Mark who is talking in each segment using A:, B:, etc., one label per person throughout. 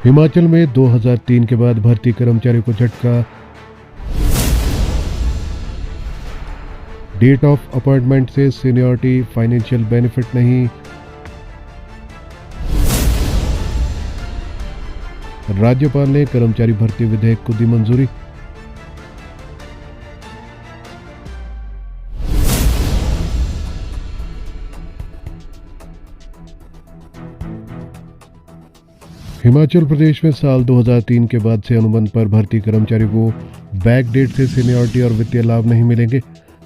A: हिमाचल में 2003 के बाद भर्ती कर्मचारियों को झटका। डेट ऑफ अपॉइंटमेंट से सीनियरिटी फाइनेंशियल बेनिफिट नहीं। राज्यपाल ने कर्मचारी भर्ती विधेयक को दी मंजूरी। हिमाचल प्रदेश में साल 2003 के बाद से अनुबंध पर भर्ती कर्मचारियों को बैक डेट से सीनियरिटी और वित्तीय लाभ नहीं मिलेंगे।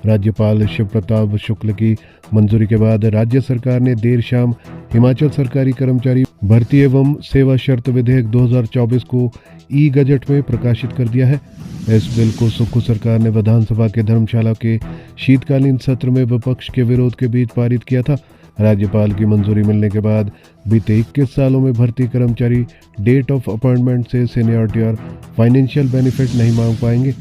A: राज्यपाल शिव प्रताप शुक्ल की मंजूरी के बाद राज्य सरकार ने देर शाम हिमाचल सरकारी कर्मचारी भर्ती एवं सेवा शर्त विधेयक 2024 को ई गजट में प्रकाशित कर दिया है। इस बिल को सुक्खू सरकार ने विधानसभा के धर्मशाला के शीतकालीन सत्र में विपक्ष के विरोध के बीच पारित किया था। राज्यपाल की मंजूरी मिलने के बाद बीते 21 सालों में भर्ती कर्मचारी डेट ऑफ अपॉइंटमेंट से सीनियरिटी और फाइनेंशियल बेनिफिट नहीं मांग पाएंगे।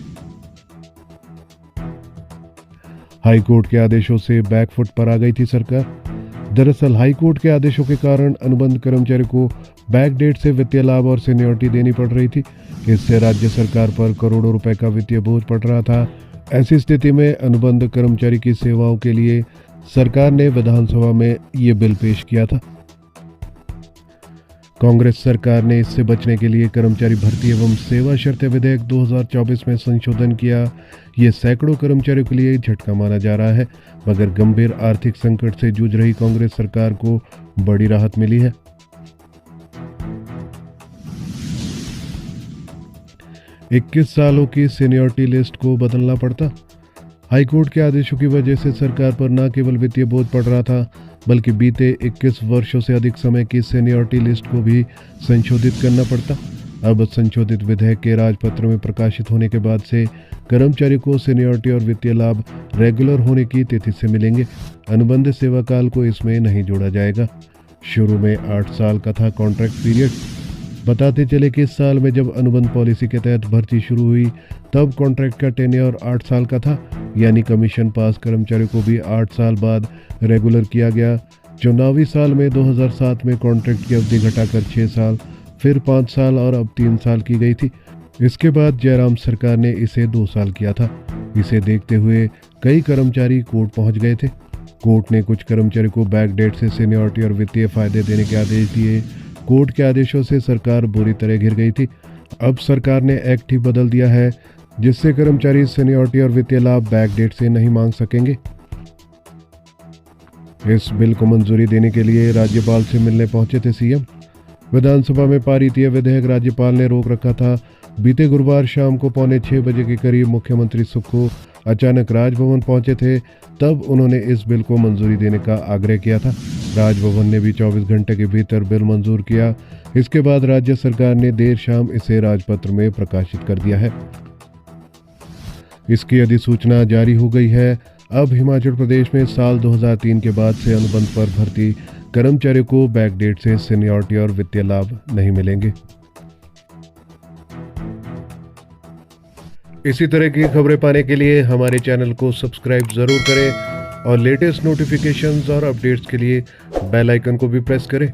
A: हाईकोर्ट के आदेशों से बैकफुट पर आ गई थी सरकार। दरअसल हाईकोर्ट के आदेशों के कारण अनुबंध कर्मचारियों को बैक डेट से वित्तीय लाभ और सीनियरिटी देनी पड़ रही थी। इससे राज्य सरकार पर करोड़ों रुपए का वित्तीय बोझ पड़ रहा था। ऐसी स्थिति में अनुबंध कर्मचारी की सेवाओं के लिए सरकार ने विधानसभा में ये बिल पेश किया था। कांग्रेस सरकार ने इससे बचने के लिए कर्मचारी भर्ती एवं सेवा शर्तें विधेयक 2024 में संशोधन किया। ये सैकड़ों कर्मचारियों के लिए झटका माना जा रहा है, मगर गंभीर आर्थिक संकट से जूझ रही कांग्रेस सरकार को बड़ी राहत मिली है। इक्कीस सालों की सीनियरिटी लिस्ट को बदलना पड़ता। हाईकोर्ट के आदेशों की वजह से सरकार पर न केवल वित्तीय बोझ पड़ रहा था, बल्कि बीते 21 वर्षों से अधिक समय की सीनियरिटी लिस्ट को भी संशोधित करना पड़ता। अब संशोधित विधेयक के राजपत्र में प्रकाशित होने के बाद से कर्मचारी को सीनियरिटी और वित्तीय लाभ रेगुलर होने की तिथि से मिलेंगे। अनुबंध सेवा काल को इसमें नहीं जोड़ा जाएगा। शुरू में 8 साल का था कॉन्ट्रैक्ट पीरियड। बताते चले कि इस साल में जब अनुबंध पॉलिसी के तहत भर्ती शुरू हुई तब कॉन्ट्रैक्ट का टेन्योर 8 साल का था, यानी कमीशन पास कर्मचारियों को भी 8 साल बाद रेगुलर किया गया। चुनावी साल में 2007 में कॉन्ट्रैक्ट की अवधि घटाकर 6 साल, फिर 5 साल और अब 3 साल की गई थी। इसके बाद जयराम सरकार ने इसे 2 साल किया था। इसे देखते हुए कई कर्मचारी कोर्ट पहुंच गए थे। कोर्ट ने कुछ कर्मचारी को बैक डेट से सीनियरिटी और वित्तीय फायदे देने के आदेश दिए। कोर्ट के आदेशों से सरकार बुरी तरह घिर गई थी। अब सरकार ने एक्ट ही बदल दिया है, जिससे कर्मचारी सीनियरिटी और वित्तीय लाभ बैक डेट से नहीं मांग सकेंगे। इस बिल को मंजूरी देने के लिए राज्यपाल से मिलने पहुंचे थे सीएम। विधानसभा में पारित यह विधेयक राज्यपाल ने रोक रखा था। बीते गुरुवार शाम को 5:45 बजे के करीब मुख्यमंत्री सुक्खू अचानक राजभवन पहुंचे थे। तब उन्होंने इस बिल को मंजूरी देने का आग्रह किया था। राजभवन ने भी 24 घंटे के भीतर बिल मंजूर किया। इसके बाद राज्य सरकार ने देर शाम इसे राजपत्र में प्रकाशित कर दिया है। इसकी अधिसूचना जारी हो गई है। अब हिमाचल प्रदेश में साल 2003 के बाद से अनुबंध पर भर्ती कर्मचारियों को बैक डेट से सीनियरिटी और वित्तीय लाभ नहीं मिलेंगे। इसी तरह की खबरें पाने के लिए हमारे चैनल को सब्सक्राइब जरूर करें और लेटेस्ट नोटिफिकेशंस और अपडेट्स के लिए बेल आइकन को भी प्रेस करें।